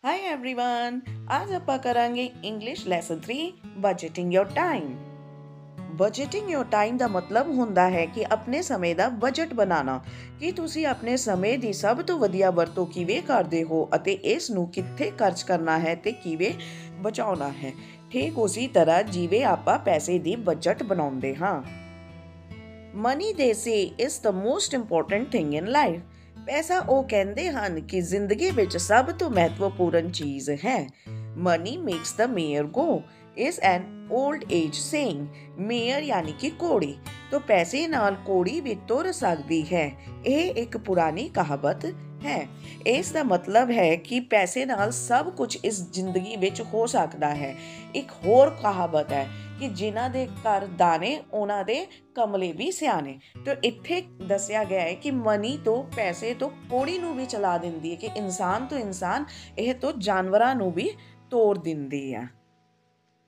Hi everyone. आज ਆਪਾਂ ਕਰਾਂਗੇ English lesson 3 budgeting your time. Budgeting your time ਦਾ ਮਤਲਬ ਹੁੰਦਾ ਹੈ ਕਿ ਆਪਣੇ ਸਮੇਂ ਦਾ ਬਜਟ ਬਣਾਉਣਾ, ਕਿ ਤੁਸੀਂ ਆਪਣੇ ਸਮੇਂ ਦੀ ਸਭ ਤੋਂ ਵਧੀਆ ਵਰਤੋਂ ਕਿਵੇਂ ਕਰਦੇ ਹੋ ਅਤੇ ਇਸ ਨੂੰ ਕਿੱਥੇ ਖਰਚ ਕਰਨਾ ਹੈ ਤੇ ਕਿਵੇਂ ਬਚਾਉਣਾ ਹੈ। ਠੀਕ ਉਸੇ ਤਰ੍ਹਾਂ ਜਿਵੇਂ ਆਪਾਂ ਪੈਸੇ ਦੀ ਬਜਟ ਬਣਾਉਂਦੇ ਹਾਂ। ਮਨੀ ਦੇ ਸੇ is the most important thing in life. ਪੈਸਾ ਉਹ ਕਹਿੰਦੇ ਹਨ ਕਿ ਜ਼ਿੰਦਗੀ ਵਿੱਚ ਸਭ ਤੋਂ ਮਹੱਤਵਪੂਰਨ ਚੀਜ਼ ਹੈ। Money makes the mare go is an old age saying। Mare ਯਾਨੀ ਕਿ ਘੋੜੀ ਤੋਂ ਪੈਸੇ ਨਾਲ ਘੋੜੀ ਵੀ ਤੁਰ ਸਕਦੀ ਹੈ। ਇਹ ਇੱਕ ਪੁਰਾਣੀ ਕਹਾਵਤ ਹੈ। ਇਸ ਦਾ ਮਤਲਬ ਹੈ ਕਿ ਪੈਸੇ ਨਾਲ ਸਭ ਕੁਝ ਇਸ ਜ਼ਿੰਦਗੀ ਵਿੱਚ ਹੋ ਸਕਦਾ ਹੈ। ਇੱਕ ਹੋਰ ਕਹਾਵਤ ਹੈ ਕਿ ਜਿਨ੍ਹਾਂ ਦੇ ਘਰ ਦਾਣੇ ਉਹਨਾਂ ਦੇ ਕਮਲੇ ਵੀ ਸਿਆਣੇ। ਤੇ ਇੱਥੇ ਦੱਸਿਆ ਗਿਆ ਹੈ ਕਿ ਮਨੀ ਤੋਂ ਪੈਸੇ ਤੋਂ ਘੋੜੀ ਨੂੰ ਵੀ ਚਲਾ ਦਿੰਦੀ ਹੈ, ਕਿ ਇਨਸਾਨ ਤੋਂ ਇਨਸਾਨ ਇਹ ਤੋਂ ਜਾਨਵਰਾਂ ਨੂੰ ਵੀ ਤੋੜ ਦਿੰਦੀ ਹੈ।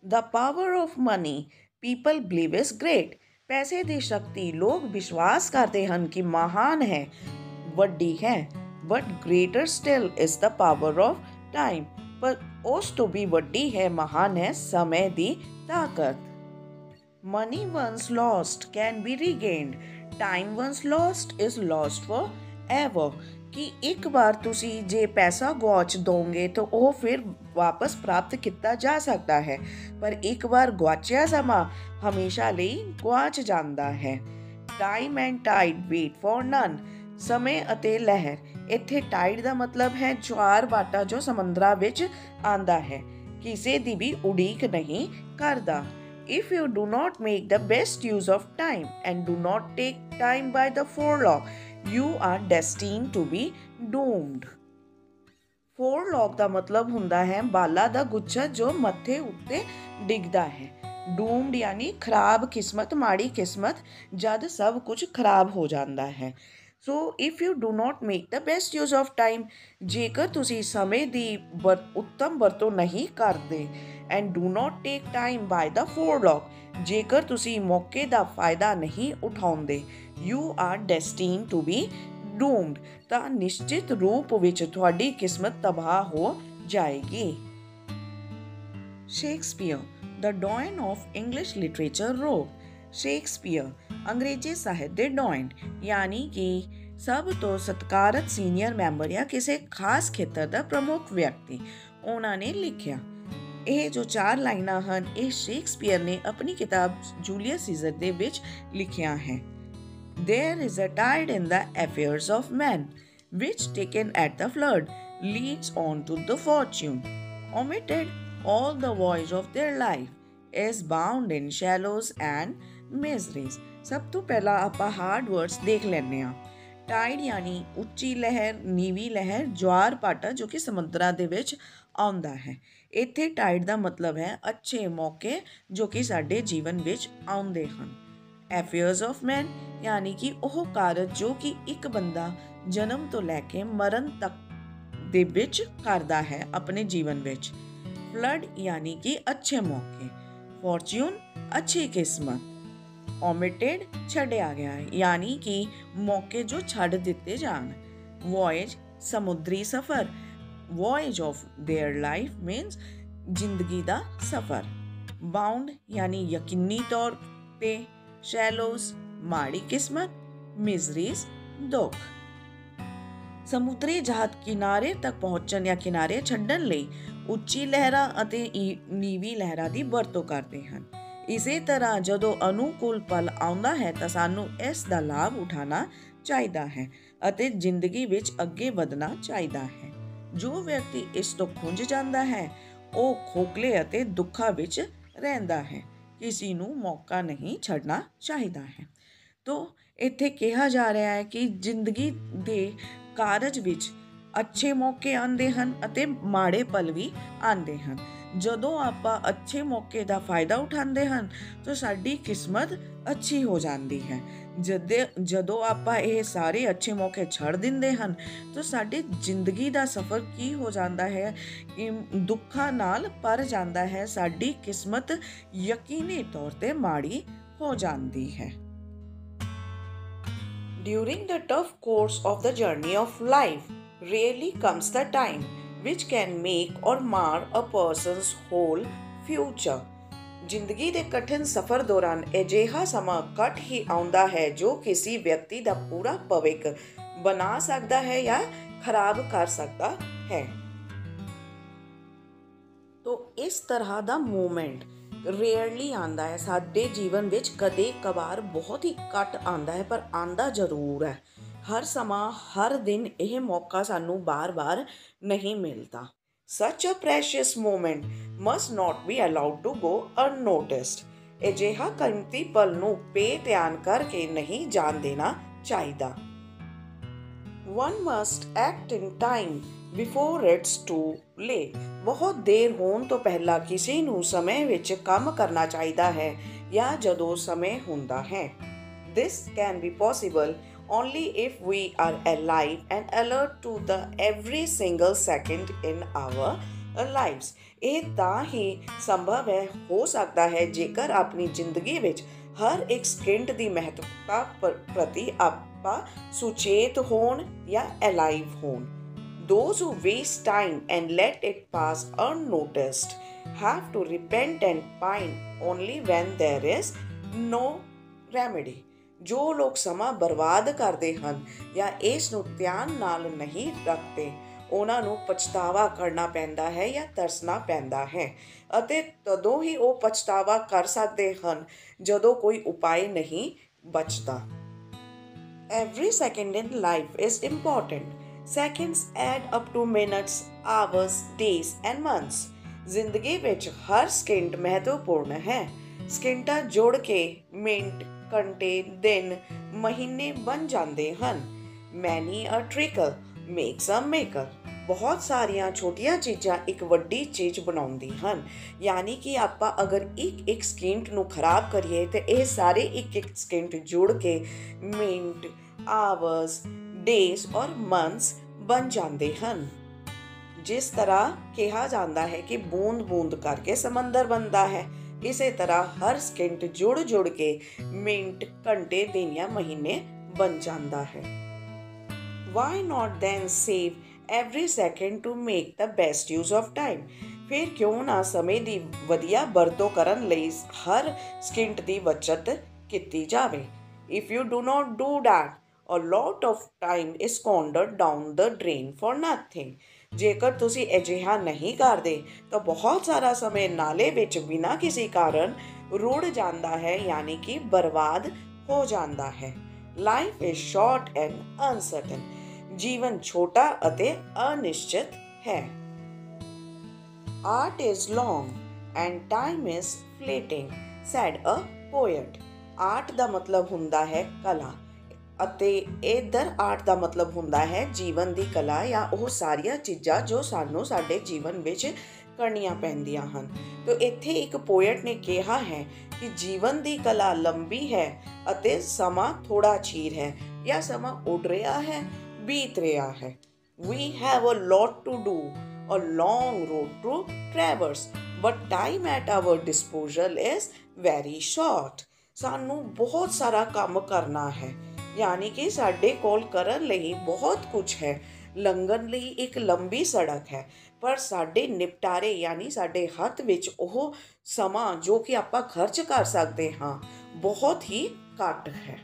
The power of money people believe is great। ਪੈਸੇ ਦੀ ਸ਼ਕਤੀ ਲੋਕ ਵਿਸ਼ਵਾਸ ਕਰਦੇ ਹਨ ਕਿ ਮਹਾਨ ਹੈ, ਵੱਡੀ ਹੈ। But greater still is the power of time। ਪਰ ਉਸ ਤੋਂ ਵੀ ਵੱਡੀ ਹੈ, ਮਹਾਨ ਹੈ ਸਮੇਂ ਦੀ ਤਾਕਤ। Money once lost can be regained। Time once lost is lost forever। ਕਿ ਇੱਕ ਵਾਰ ਤੁਸੀਂ ਜੇ ਪੈਸਾ ਗੁਆਚ ਦੋਗੇ ਤਾਂ ਉਹ ਫਿਰ ਵਾਪਸ ਪ੍ਰਾਪਤ ਕੀਤਾ ਜਾ ਸਕਦਾ ਹੈ, ਪਰ ਇੱਕ ਵਾਰ ਗੁਆਚਿਆ ਸਮਾਂ ਹਮੇਸ਼ਾ ਲਈ ਗੁਆਚ ਜਾਂਦਾ ਹੈ। Time and tide wait for none. ਸਮੇਂ ਅਤੇ ਲਹਿਰ। ਇੱਥੇ ਟਾਈਡ ਦਾ ਮਤਲਬ ਹੈ ਜੁਆਰ ਬਾਟਾ ਜੋ ਸਮੁੰਦਰਾਂ ਵਿੱਚ ਆਂਦਾ ਹੈ, ਕਿਸੇ ਦੀ ਵੀ ਉਡੀਕ ਨਹੀਂ ਕਰਦਾ। If you do not make the best use of time and do not take time by the forelock, you are destined to be doomed। forelock ਦਾ ਮਤਲਬ ਹੁੰਦਾ ਹੈ ਬਾਲਾਂ ਦਾ ਗੁੱਛਾ ਜੋ ਮੱਥੇ ਉੱਤੇ ਡਿੱਗਦਾ ਹੈ। doomed ਯਾਨੀ ਖਰਾਬ ਕਿਸਮਤ, ਮਾੜੀ ਕਿਸਮਤ, ਜਦ ਸਭ ਕੁਝ ਖਰਾਬ ਹੋ ਜਾਂਦਾ ਹੈ। So if you do not make the best use of time, ਜੇਕਰ ਤੁਸੀਂ ਸਮੇਂ ਦੀ ਉੱਤਮ ਵਰਤੋਂ ਨਹੀਂ ਕਰਦੇ, and do not take time by the forelock, ਜੇਕਰ ਤੁਸੀਂ ਮੌਕੇ ਦਾ ਫਾਇਦਾ ਨਹੀਂ ਉਠਾਉਂਦੇ, you are destined to be doomed, ਤਾਂ ਨਿਸ਼ਚਿਤ ਰੂਪ ਵਿੱਚ ਤੁਹਾਡੀ ਕਿਸਮਤ ਤਬਾਹ ਹੋ ਜਾਏਗੀ। Shakespeare the doyen of English literature wrote. Shakespeare ਅੰਗਰੇਜ਼ੀ ਸਾਹਿਤ ਦੇ ਡੌਇਨ ਯਾਨੀ ਕਿ ਸਭ ਤੋਂ ਸਤਿਕਾਰਤ ਸੀਨੀਅਰ ਮੈਂਬਰ ਜਾਂ ਕਿਸੇ ਖਾਸ ਖੇਤਰ ਦਾ ਪ੍ਰਮੁੱਖ ਵਿਅਕਤੀ, ਉਹਨਾਂ ਨੇ ਲਿਖਿਆ। ਇਹ ਜੋ 4 ਲਾਈਨਾਂ ਹਨ ਇਹ ਸ਼ੇਕਸਪੀਅਰ ਨੇ ਆਪਣੀ ਕਿਤਾਬ ਜੂਲੀਅਸ ਸੀਜ਼ਰ ਦੇ ਵਿੱਚ ਲਿਖਿਆ ਹੈ। There is a tide in the affairs of men, which taken at the flood leads on to the fortune, omitted all the voyage of their life, is bound in shallows and miseries। ਸਭ ਤੋਂ ਪਹਿਲਾਂ ਆਪਾਂ hard words ਦੇਖ ਲੈਂਦੇ ਹਾਂ। Tide ਯਾਨੀ ਉੱਚੀ ਲਹਿਰ, ਨੀਵੀਂ ਲਹਿਰ, ਜੁਆਰ ਭਾਟਾ ਜੋ ਕਿ ਸਮੁੰਦਰਾਂ ਦੇ ਵਿੱਚ ਆਉਂਦਾ ਹੈ। ਇੱਥੇ ਟਾਈਡ ਦਾ ਮਤਲਬ ਹੈ ਅੱਛੇ ਮੌਕੇ ਜੋ ਕਿ ਸਾਡੇ ਜੀਵਨ ਵਿੱਚ ਆਉਂਦੇ ਹਨ। ਐਫੇਅਰਸ ਆਫ ਮੈਨ ਯਾਨੀ ਕਿ ਉਹ ਕਾਰਜ ਜੋ ਕਿ ਇੱਕ ਬੰਦਾ ਜਨਮ ਤੋਂ ਲੈ ਕੇ ਮਰਨ ਤੱਕ ਦੇ ਵਿੱਚ ਕਰਦਾ ਹੈ ਆਪਣੇ ਜੀਵਨ ਵਿੱਚ। ਫਲੱਡ ਯਾਨੀ ਕਿ ਅੱਛੇ ਮੌਕੇ। ਫੋਰਚੂਨ ਅੱਛੀ ਕਿਸਮਤ। ਓਮਿਟਡ ਛੱਡਿਆ ਗਿਆ ਯਾਨੀ ਕਿ ਮੌਕੇ ਜੋ ਛੱਡ ਦਿੱਤੇ ਜਾਣ। ਵੋਏਜ ਸਮੁੰਦਰੀ ਸਫ਼ਰ। ਵੋਏਜ ਆਫ देयर ਲਾਈਫ ਮੀਨਸ ਜ਼ਿੰਦਗੀ ਦਾ ਸਫ਼ਰ। ਬਾਉਂਡ ਯਾਨੀ ਯਕੀਨੀ ਤੌਰ ਤੇ। ਸ਼ੈਲੋਜ਼ ਮਾੜੀ ਕਿਸਮਤ। ਮਿਜ਼ਰੀਜ਼ ਦੁੱਖ। ਸਮੁੰਦਰੀ ਜਹਾਜ਼ ਕਿਨਾਰੇ ਤੱਕ ਪਹੁੰਚਣ ਜਾਂ ਕਿਨਾਰੇ ਛੱਡਣ ਲਈ ਉੱਚੀ ਲਹਿਰਾਂ ਅਤੇ ਨੀਵੀਂ ਲਹਿਰਾਂ ਦੀ ਵਰਤੋਂ ਕਰਦੇ ਹਨ। ਇਸੇ ਤਰ੍ਹਾਂ ਜਦੋਂ ਅਨੁਕੂਲ ਪਲ ਆਉਂਦਾ ਹੈ ਤਾਂ ਸਾਨੂੰ ਇਸ ਦਾ ਲਾਭ ਉਠਾਉਣਾ ਚਾਹੀਦਾ ਹੈ ਅਤੇ ਜ਼ਿੰਦਗੀ ਵਿੱਚ ਅੱਗੇ ਵਧਣਾ ਚਾਹੀਦਾ ਹੈ। ਜੋ ਵਿਅਕਤੀ ਇਸ ਤੋਂ ਖੁੰਝ ਜਾਂਦਾ ਹੈ ਉਹ ਖੋਖਲੇ ਅਤੇ ਦੁੱਖਾਂ ਵਿੱਚ ਰਹਿੰਦਾ ਹੈ। ਕਿਸੇ ਨੂੰ ਮੌਕਾ ਨਹੀਂ ਛੱਡਣਾ ਚਾਹੀਦਾ ਹੈ। ਤੋ ਇੱਥੇ ਕਿਹਾ ਜਾ ਰਿਹਾ ਹੈ ਕਿ ਜ਼ਿੰਦਗੀ ਦੇ ਕਾਰਜ ਵਿੱਚ ਅੱਛੇ ਮੌਕੇ ਆਉਂਦੇ ਹਨ ਅਤੇ ਮਾੜੇ ਪਲ ਵੀ ਆਉਂਦੇ ਹਨ। ਜਦੋਂ ਆਪਾਂ ਅੱਛੇ ਮੌਕੇ ਦਾ ਫਾਇਦਾ ਉਠਾਉਂਦੇ ਹਨ ਤਾਂ ਸਾਡੀ ਕਿਸਮਤ ਅੱਛੀ ਹੋ ਜਾਂਦੀ ਹੈ। ਜਦੋਂ ਆਪਾਂ ਇਹ ਸਾਰੇ ਅੱਛੇ ਮੌਕੇ ਛੱਡ ਦਿੰਦੇ ਹਨ ਤਾਂ ਸਾਡੀ ਜ਼ਿੰਦਗੀ ਦਾ ਸਫ਼ਰ ਕੀ ਹੋ ਜਾਂਦਾ ਹੈ, ਦੁੱਖਾਂ ਨਾਲ ਭਰ ਜਾਂਦਾ ਹੈ। ਸਾਡੀ ਕਿਸਮਤ ਯਕੀਨੀ ਤੌਰ ਤੇ ਮਾੜੀ ਹੋ ਜਾਂਦੀ ਹੈ। During the tough course of the journey of life, rarely comes the time which can make or mar a person's whole future। ਜ਼ਿੰਦਗੀ ਦੇ ਕਠਿਨ ਸਫ਼ਰ ਦੌਰਾਨ ਅਜਿਹਾ ਸਮਾਂ ਘੱਟ ਹੀ ਆਉਂਦਾ ਹੈ ਜੋ ਕਿਸੇ ਵਿਅਕਤੀ ਦਾ ਪੂਰਾ ਭਵਿੱਖ ਬਣਾ ਸਕਦਾ ਹੈ ਜਾਂ ਖਰਾਬ ਕਰ ਸਕਦਾ ਹੈ। ਤੋ ਇਸ ਤਰ੍ਹਾਂ ਦਾ ਮੂਮੈਂਟ ਰੇਅਰਲੀ ਆਉਂਦਾ ਹੈ ਸਾਡੇ ਜੀਵਨ ਵਿੱਚ, ਕਦੇ ਕਵਾਰ ਬਹੁਤ ਹੀ ਘੱਟ ਆਉਂਦਾ ਹੈ, ਪਰ ਆਉਂਦਾ ਜ਼ਰੂਰ ਹੈ। ਹਰ ਸਮਾਂ, ਹਰ ਦਿਨ ਇਹ ਮੌਕਾ ਸਾਨੂੰ ਬਾਰ-ਬਾਰ ਨਹੀਂ ਮਿਲਦਾ। Such a precious moment must not be allowed to go unnoticed। ਅਜਿਹਾ ਕੀਮਤੀ ਪਲ ਨੂੰ ਬੇਧਿਆਨ ਕਰਕੇ ਨਹੀਂ ਜਾਣ ਦੇਣਾ ਚਾਹੀਦਾ। One must act in time before it's too late। ਬਹੁਤ ਦੇਰ ਹੋਣ ਤੋਂ ਪਹਿਲਾਂ ਕਿਸੇ ਨੂੰ ਸਮੇਂ ਵਿੱਚ ਕੰਮ ਕਰਨਾ ਚਾਹੀਦਾ ਹੈ ਜਾਂ ਜਦੋਂ ਸਮੇਂ ਹੁੰਦਾ ਹੈ। This can be possible only if we are alive and alert to the every single second in our lives। ਇਹ ਤਾਂ ਹੀ ਸੰਭਵ ਹੋ ਸਕਦਾ ਹੈ ਜੇਕਰ ਆਪਣੀ ਜ਼ਿੰਦਗੀ ਵਿੱਚ ਹਰ ਇੱਕ ਸਕਿੰਟ ਦੀ ਮਹੱਤਤਾ ਪ੍ਰਤੀ ਆਪਾਂ ਸੁਚੇਤ ਹੋਣ ਜਾਂ ਅਲਾਈਵ ਹੋਣ। Those who waste time and let it pass unnoticed have to repent and pine only when there is no remedy। ਜੋ ਲੋਕ ਸਮਾਂ ਬਰਬਾਦ ਕਰਦੇ ਹਨ ਜਾਂ ਇਸ ਨੂੰ ਧਿਆਨ ਨਾਲ ਨਹੀਂ ਰੱਖਦੇ, ਉਹਨਾਂ ਨੂੰ ਪਛਤਾਵਾ ਕਰਨਾ ਪੈਂਦਾ ਹੈ ਜਾਂ ਤਰਸਣਾ ਪੈਂਦਾ ਹੈ, ਅਤੇ ਤਦੋਂ ਹੀ ਉਹ ਪਛਤਾਵਾ ਕਰ ਸਕਦੇ ਹਨ ਜਦੋਂ ਕੋਈ ਉਪਾਅ ਨਹੀਂ ਬਚਦਾ। Every second in life is important। Seconds add up to minutes, hours, days and months। ਜ਼ਿੰਦਗੀ ਵਿੱਚ ਹਰ ਸਕਿੰਟ ਮਹੱਤਵਪੂਰਨ ਹੈ। ਸਕਿੰਟਾਂ ਜੁੜ ਕੇ ਮਿੰਟ, ਘੰਟੇ, ਦਿਨ, ਮਹੀਨੇ ਬਣ ਜਾਂਦੇ ਹਨ। Many a trickle makes a maker। ਬਹੁਤ ਸਾਰੀਆਂ ਛੋਟੀਆਂ ਚੀਜ਼ਾਂ ਇੱਕ ਵੱਡੀ ਚੀਜ਼ ਬਣਾਉਂਦੀ ਹਨ। ਯਾਨੀ ਕਿ ਆਪਾਂ ਅਗਰ ਇੱਕ ਸਕਿੰਟ ਨੂੰ ਖਰਾਬ ਕਰੀਏ ਤੇ ਇਹ ਸਾਰੇ ਇੱਕ ਸਕਿੰਟ ਜੁੜ ਕੇ ਮਿੰਟ, ਆਵਰਸ, ਡੇਜ਼ ਔਰ ਮੰਥਸ ਬਣ ਜਾਂਦੇ ਹਨ। ਜਿਸ ਤਰ੍ਹਾਂ ਕਿਹਾ ਜਾਂਦਾ ਹੈ ਕਿ ਬੂੰਦ ਬੂੰਦ ਕਰਕੇ ਸਮੁੰਦਰ ਬਣਦਾ ਹੈ, ਇਸੇ ਤਰ੍ਹਾਂ ਹਰ ਸਕਿੰਟ ਜੁੜ ਕੇ ਮਿੰਟ, ਘੰਟੇ, ਦਿਨ ਜਾਂ ਮਹੀਨੇ ਬਣ ਜਾਂਦਾ ਹੈ। Why not then save every second to make the best use of time। ਫਿਰ ਕਿਉਂ ਨਾ ਸਮੇਂ ਦੀ ਵਧੀਆ ਵਰਤੋਂ ਕਰਨ ਲਈ ਹਰ ਸਕਿੰਟ ਦੀ ਬਚਤ ਕੀਤੀ ਜਾਵੇ। If you do not do that, a lot of time is squandered down the drain for nothing। ਜੇਕਰ ਤੁਸੀਂ ਅਜਿਹਾ ਨਹੀਂ ਕਰਦੇ ਤਾਂ ਬਹੁਤ ਸਾਰਾ ਸਮੇਂ ਨਾਲੇ ਵਿੱਚ ਬਿਨਾਂ ਕਿਸੇ ਕਾਰਨ ਰੁੜ ਜਾਂਦਾ ਹੈ, ਯਾਨੀ ਕਿ ਬਰਬਾਦ ਹੋ ਜਾਂਦਾ ਹੈ। Life is short and uncertain। ਜੀਵਨ ਛੋਟਾ ਅਤੇ ਅਨਿਸ਼ਚਿਤ ਹੈ। Art is long and time is fleeting said a poet। Art ਦਾ ਮਤਲਬ ਹੁੰਦਾ ਹੈ ਕਲਾ, ਅਤੇ ਇੱਧਰ ਆਰਟ ਦਾ ਮਤਲਬ ਹੁੰਦਾ ਹੈ ਜੀਵਨ ਦੀ ਕਲਾ ਜਾਂ ਉਹ ਸਾਰੀਆਂ ਚੀਜ਼ਾਂ ਜੋ ਸਾਨੂੰ ਸਾਡੇ ਜੀਵਨ ਵਿੱਚ ਕਰਨੀਆਂ ਪੈਂਦੀਆਂ ਹਨ। ਤਾਂ ਇੱਥੇ ਇੱਕ ਪੋਇਟ ਨੇ ਕਿਹਾ ਹੈ ਕਿ ਜੀਵਨ ਦੀ ਕਲਾ ਲੰਬੀ ਹੈ ਅਤੇ ਸਮਾਂ ਥੋੜਾ ਚਿਰ ਹੈ, ਜਾਂ ਸਮਾਂ ਉੱਡ ਰਿਹਾ ਹੈ, ਬੀਤ ਰਿਹਾ ਹੈ। We have a lot to do, a long road to traverse, but time at our disposal is very short। ਸਾਨੂੰ ਬਹੁਤ ਸਾਰਾ ਕੰਮ ਕਰਨਾ ਹੈ, ਯਾਨੀ ਕਿ ਸਾਡੇ ਕੋਲ ਕਰਨ ਲਈ ਬਹੁਤ ਕੁਝ ਹੈ। ਲੰਘਣ ਲਈ ਇੱਕ ਲੰਬੀ ਸੜਕ ਹੈ, ਪਰ ਸਾਡੇ ਨਿਪਟਾਰੇ ਯਾਨੀ ਸਾਡੇ ਹੱਥ ਵਿੱਚ ਉਹ ਸਮਾਂ ਜੋ ਕਿ ਆਪਾਂ ਖਰਚ ਕਰ ਸਕਦੇ ਹਾਂ ਬਹੁਤ ਹੀ ਘੱਟ ਹੈ।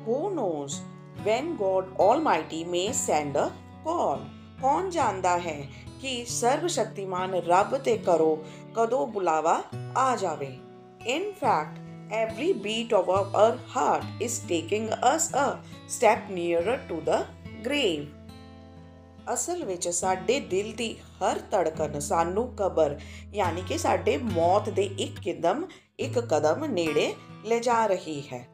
Who knows when God Almighty may send a call। ਕੌਣ ਜਾਣਦਾ ਹੈ ਕਿ ਸਰਵ ਸ਼ਕਤੀਮਾਨ ਰੱਬ ਤੇ ਕਰੋ ਕਦੋਂ ਬੁਲਾਵਾ ਆ ਜਾਵੇ। In fact, every beat of our heart is taking us a step nearer to the grave। ਅਸਲ ਵਿੱਚ ਸਾਡੇ ਦਿਲ ਦੀ ਹਰ ਧੜਕਣ ਸਾਨੂੰ ਕਬਰ ਯਾਨੀ ਕਿ ਸਾਡੇ ਮੌਤ ਦੇ ਇੱਕ ਕਦਮ ਨੇੜੇ ਲਿਜਾ ਰਹੀ ਹੈ।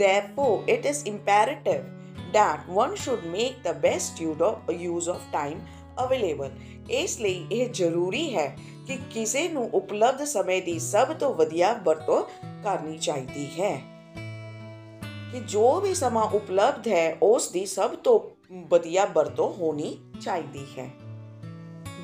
Therefore, it is imperative that one should make the best use of time available। ਇਸ ਲਈ ਇਹ ਜ਼ਰੂਰੀ ਹੈ ਕਿ ਕਿਸੇ ਨੂੰ ਉਪਲਬਧ ਸਮੇਂ ਦੀ ਸਭ ਤੋਂ ਵਧੀਆ ਵਰਤੋਂ ਕਰਨੀ ਚਾਹੀਦੀ ਹੈ। ਕਿ ਜੋ ਵੀ ਸਮਾਂ ਉਪਲਬਧ ਹੈ ਉਸ ਦੀ ਸਭ ਤੋਂ ਵਧੀਆ ਵਰਤੋਂ ਹੋਣੀ ਚਾਹੀਦੀ ਹੈ।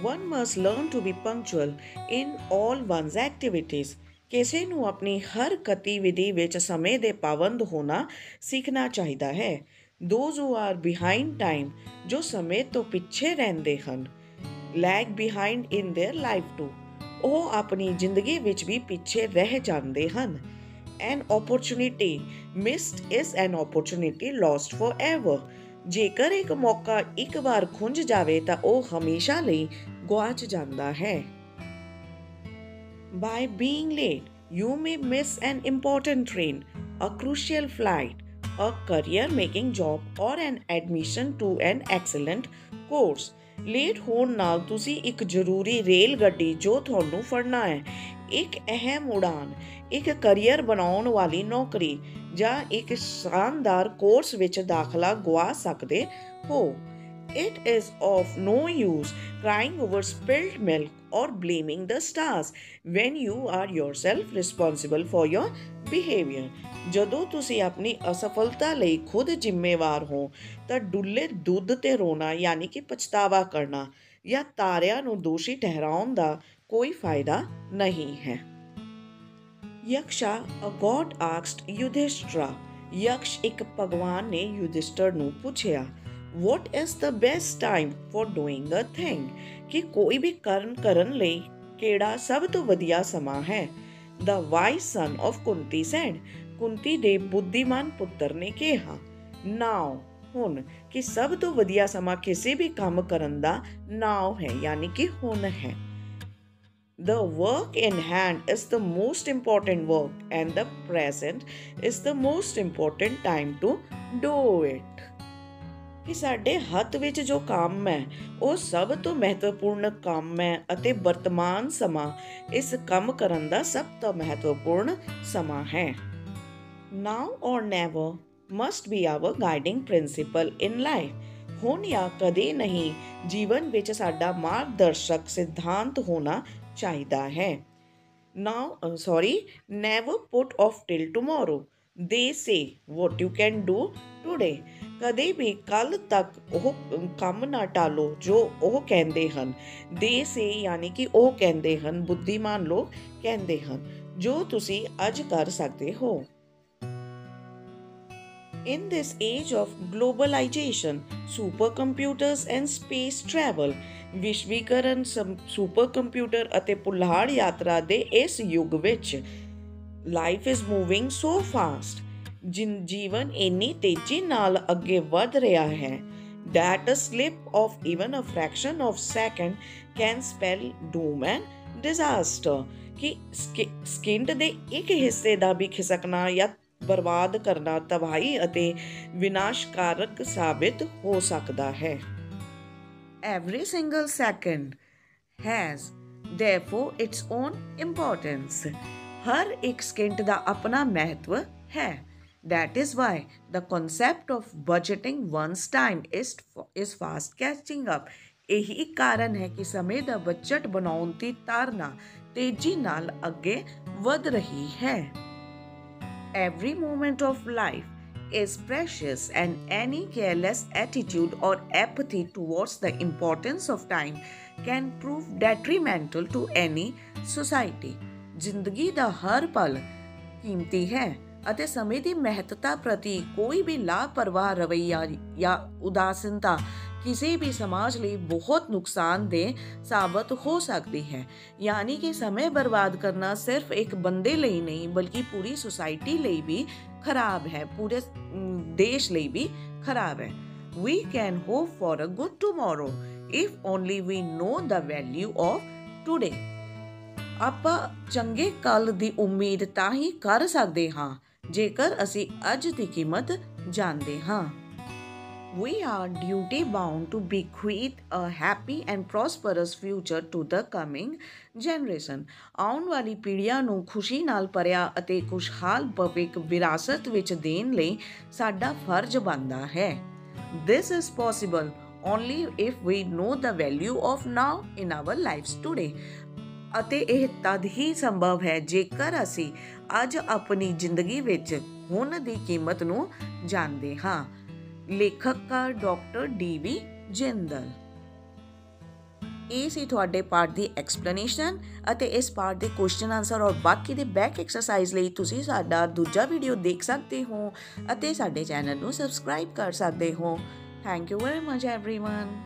One must learn to be punctual in all one's activities। ਕਿਸੇ ਨੂੰ ਆਪਣੀ ਹਰ ਗਤੀਵਿਧੀ ਵਿੱਚ ਸਮੇਂ ਦੇ ਪਾਬੰਦ ਹੋਣਾ ਸਿੱਖਣਾ ਚਾਹੀਦਾ ਹੈ। Those who are behind time, ਜੋ ਸਮੇਂ ਤੋਂ ਪਿੱਛੇ ਰਹਿੰਦੇ ਹਨ, lag behind in their life too. ਉਹ ਆਪਣੀ ਜ਼ਿੰਦਗੀ ਵਿੱਚ ਵੀ ਪਿੱਛੇ ਰਹਿ ਜਾਂਦੇ ਹਨ। An opportunity missed is an opportunity lost forever. ਜੇਕਰ ਇੱਕ ਮੌਕਾ ਇੱਕ ਵਾਰ ਖੁੰਝ ਜਾਵੇ ਤਾਂ ਉਹ ਹਮੇਸ਼ਾ ਲਈ ਗੁਆਚ ਜਾਂਦਾ ਹੈ। By being late, you may miss an important train, a crucial flight, a career-making job, or an admission to an excellent course. Late ਹੋਣ ਨਾਲ ਤੁਸੀਂ ਇੱਕ ਜ਼ਰੂਰੀ ਰੇਲ ਗੱਡੀ ਜੋ ਤੁਹਾਨੂੰ ਫੜਨਾ ਹੈ, ਇੱਕ ਅਹਿਮ ਉਡਾਨ, ਇੱਕ ਕਰੀਅਰ ਬਣਾਉਣ ਵਾਲੀ ਨੌਕਰੀ ਜਾਂ ਇੱਕ ਸ਼ਾਨਦਾਰ ਕੋਰਸ ਵਿੱਚ ਦਾਖਲਾ ਗਵਾ ਸਕਦੇ ਹੋ। It is of no use crying over spilled milk or blaming the stars when you are yourself responsible for your behavior. ਜਦੋਂ ਤੁਸੀਂ ਆਪਣੀ ਅਸਫਲਤਾ ਲਈ ਖੁਦ ਜ਼ਿੰਮੇਵਾਰ ਹੋ ਤਾਂ ਡੁੱਲੇ ਦੁੱਧ ਤੇ ਰੋਣਾ ਯਾਨੀ ਕਿ ਪਛਤਾਵਾ ਕਰਨਾ ਜਾਂ ਤਾਰਿਆਂ ਨੂੰ ਦੋਸ਼ੀ ਠਹਿਰਾਉਣ ਦਾ ਕੋਈ ਫਾਇਦਾ ਨਹੀਂ ਹੈ। ਯਕਸ਼ਾ a god asked Yudhishthira. ਯਕਸ਼ ਇੱਕ ਭਗਵਾਨ ਨੇ ਯੁਧਿਸ਼ਠਰ ਨੂੰ ਪੁੱਛਿਆ What is the best time for doing a thing? ਕਿ ਕੋਈ ਵੀ ਕਰਮ ਕਰਨ ਲਈ ਕਿਹੜਾ ਸਭ ਤੋਂ ਵਧੀਆ ਸਮਾਂ ਹੈ। The wise son of Kunti said. Kunti ਦੇ ਬੁੱਧੀਮਾਨ ਪੁੱਤਰ ਨੇ ਕਿਹਾ Now, ਹੁਣ, ਕਿ ਸਭ ਤੋਂ ਵਧੀਆ ਸਮਾਂ ਕਿਸੇ ਵੀ ਕੰਮ ਕਰਨ ਦਾ now ਹੈ ਯਾਨੀ ਕਿ ਹੁਣ ਹੈ। The work in hand is the most important work and the present is the most important time to do it. ਕਿ ਸਾਡੇ ਹੱਥ ਵਿੱਚ ਜੋ ਕੰਮ ਹੈ ਉਹ ਸਭ ਤੋਂ ਮਹੱਤਵਪੂਰਨ ਕੰਮ ਹੈ ਅਤੇ ਵਰਤਮਾਨ ਸਮਾਂ ਇਸ ਕੰਮ ਕਰਨ ਦਾ ਸਭ ਤੋਂ ਮਹੱਤਵਪੂਰਨ ਸਮਾਂ ਹੈ। Now or never must be our guiding principle in life. ਹੁਣ ਜਾਂ ਕਦੇ ਨਹੀਂ ਜੀਵਨ ਵਿੱਚ ਸਾਡਾ ਮਾਰਗਦਰਸ਼ਕ ਸਿਧਾਂਤ ਹੋਣਾ ਚਾਹੀਦਾ ਹੈ। Never put off till tomorrow. They say what you can do today. ਕਦੇ ਵੀ ਕੱਲ ਤੱਕ ਉਹ ਕੰਮ ਨਾ ਟਾਲੋ ਜੋ ਉਹ ਕਹਿੰਦੇ ਹਨ। They say ਯਾਨੀ ਕਿ ਉਹ ਕਹਿੰਦੇ ਹਨ, ਬੁੱਧੀਮਾਨ ਲੋਕ ਕਹਿੰਦੇ ਹਨ, ਜੋ ਤੁਸੀਂ ਅੱਜ ਕਰ ਸਕਦੇ ਹੋ। In this age of globalization, supercomputers and space travel, ਵਿਸ਼ਵੀਕਰਨ, ਸੁਪਰਕੰਪਿਊਟਰ ਅਤੇ ਪੁਲਾੜ ਯਾਤਰਾ ਦੇ ਇਸ ਯੁੱਗ ਵਿੱਚ life is moving so fast. ਜੀਵਨ ਇੰਨੀ ਤੇਜ਼ੀ ਨਾਲ ਅੱਗੇ ਵਧ ਰਿਹਾ ਹੈ that a slip of even a fraction of second can spell doom and disaster. ਕਿ ਸਕਿੰਟ ਦੇ ਇੱਕ ਹਿੱਸੇ ਦਾ ਵੀ ਖਿਸਕਣਾ ਜਾਂ ਬਰਬਾਦ ਕਰਨਾ ਤਬਾਹੀ ਅਤੇ ਵਿਨਾਸ਼ਕਾਰਕ ਸਾਬਿਤ ਹੋ ਸਕਦਾ ਹੈ। Every single second has therefore its own importance. ਹਰ ਇੱਕ ਸਕਿੰਟ ਦਾ ਆਪਣਾ ਮਹੱਤਵ ਹੈ। That is why the concept of budgeting one's time is fast catching up. ਇਹੀ ਕਾਰਨ ਹੈ ਕਿ ਸਮੇਂ ਦਾ ਬਜਟ ਬਣਾਉਣ ਦੀ ਧਾਰਨਾ ਤੇਜ਼ੀ ਨਾਲ ਅੱਗੇ ਵਧ ਰਹੀ ਹੈ। Every moment of life is precious and any careless attitude or apathy towards the importance of time can prove detrimental to any society. ਜ਼ਿੰਦਗੀ ਦਾ ਹਰ ਪਲ ਕੀਮਤੀ ਹੈ ਅਤੇ ਸਮੇਂ ਦੀ ਮਹੱਤਤਾ ਪ੍ਰਤੀ ਕੋਈ ਵੀ ਲਾਪਰਵਾਹ ਰਵੱਈਆ ਜਾਂ ਉਦਾਸੀਨਤਾ ਕਿਸੇ ਵੀ ਸਮਾਜ ਲਈ ਬਹੁਤ ਨੁਕਸਾਨਦੇਹ ਸਾਬਤ ਹੋ ਸਕਦੀ ਹੈ। ਯਾਨੀ ਕਿ ਸਮੇਂ ਬਰਬਾਦ ਕਰਨਾ ਸਿਰਫ ਇੱਕ ਬੰਦੇ ਲਈ ਨਹੀਂ ਬਲਕਿ ਪੂਰੀ ਸੁਸਾਇਟੀ ਲਈ ਵੀ ਖਰਾਬ ਹੈ, ਪੂਰੇ ਦੇਸ਼ ਲਈ ਵੀ ਖਰਾਬ ਹੈ। We can hope for a good tomorrow if only we know the value of today. ਆਪਾਂ ਚੰਗੇ ਕੱਲ੍ਹ ਦੀ ਉਮੀਦ ਤਾਂ ਹੀ ਕਰ ਸਕਦੇ ਹਾਂ ਜੇਕਰ ਅਸੀਂ ਅੱਜ ਦੀ ਕੀਮਤ ਜਾਣਦੇ ਹਾਂ। We are duty bound to bequeath a happy and prosperous future to the coming generation. ਆਉਣ ਵਾਲੀ ਪੀੜ੍ਹੀਆਂ ਨੂੰ ਖੁਸ਼ੀ ਨਾਲ ਭਰਿਆ ਅਤੇ ਖੁਸ਼ਹਾਲ ਭਵਿੱਖ ਵਿਰਾਸਤ ਵਿੱਚ ਦੇਣ ਲਈ ਸਾਡਾ ਫਰਜ਼ ਬਣਦਾ ਹੈ। This is possible only if we know the value of now in our lives today. ਅਤੇ ਇਹ ਤਦ ਹੀ ਸੰਭਵ ਹੈ ਜੇਕਰ ਅਸੀਂ ਅੱਜ ਆਪਣੀ ਜ਼ਿੰਦਗੀ ਵਿੱਚ ਹੁਣ ਦੀ ਕੀਮਤ ਨੂੰ ਜਾਣਦੇ ਹਾਂ। ਲੇਖਕ ਡਾਕਟਰ DV ਜਿੰਦਲ। ਇਹ ਸੀ ਤੁਹਾਡੇ ਪਾਠ ਦੀ ਐਕਸਪਲੇਨੇਸ਼ਨ ਅਤੇ ਇਸ ਪਾਠ ਦੇ ਕੁਐਸਚਨ ਆਨਸਰ ਔਰ ਬਾਕੀ ਦੇ ਬੈਕ ਐਕਸਰਸਾਈਜ਼ ਲਈ ਤੁਸੀਂ ਸਾਡਾ ਦੂਜਾ ਵੀਡੀਓ ਦੇਖ ਸਕਦੇ ਹੋ ਅਤੇ ਸਾਡੇ ਚੈਨਲ ਨੂੰ ਸਬਸਕ੍ਰਾਈਬ ਕਰ ਸਕਦੇ ਹੋ। Thank you very much everyone.